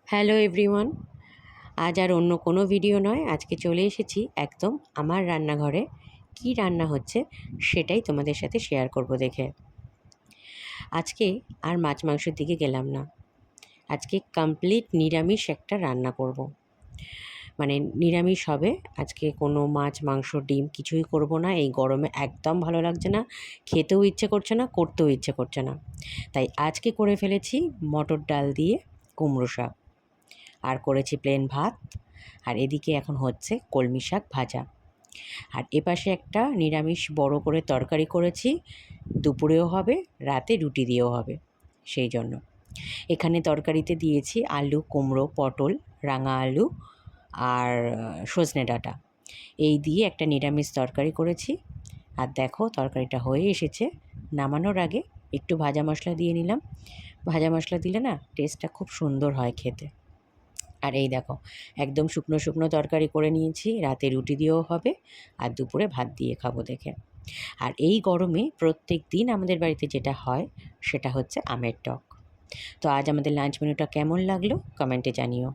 Hello everyone. আজ আর অন্য কোনো ভিডিও নয়, আজকে চলে এসেছি একদম আমার রান্নাঘরে। কি রান্না হচ্ছে সেটাই তোমাদের সাথে শেয়ার করব দেখে। আজকে আর মাছ মাংসের দিকে গেলাম না, আজকে কমপ্লিট নিরামিষ একটা রান্না করব। মানে নিরামিষ হবে আজকে, কোনো মাছ মাংস ডিম কিছুই করব না। এই গরমে একদম ভালো লাগছে না, খেতেও ইচ্ছে করছে না, করতেও ইচ্ছে করছে না। তাই আজকে করে ফেলেছি মটর ডাল দিয়ে কুমড়ো শাক, আর করেছি প্লেন ভাত। আর এদিকে এখন হচ্ছে কলমি শাক ভাজা। আর এপাশে একটা নিরামিষ বড় করে তরকারি করেছি, দুপুরেও হবে, রাতে রুটি দিয়েও হবে। সেই জন্য এখানে তরকারিতে দিয়েছি আলু, কুমড়ো, পটল, রাঙা আলু আর সজনে ডাঁটা, এই দিয়ে একটা নিরামিষ তরকারি করেছি। আর দেখো তরকারিটা হয়ে এসেছে। নামানোর আগে একটু ভাজা মশলা দিয়ে নিলাম। ভাজা মশলা দিলে না টেস্টটা খুব সুন্দর হয় খেতে। আর এই দেখো একদম শুকনো শুকনো তরকারি করে নিয়েছি, রাতে রুটি দিয়েও হবে আর দুপুরে ভাত দিয়ে খাবো দেখে। আর এই গরমে প্রত্যেক দিন আমাদের বাড়িতে যেটা হয় সেটা হচ্ছে আমের টক। তো আজ আমাদের লাঞ্চ মেনুটা কেমন লাগলো কমেন্টে জানিও।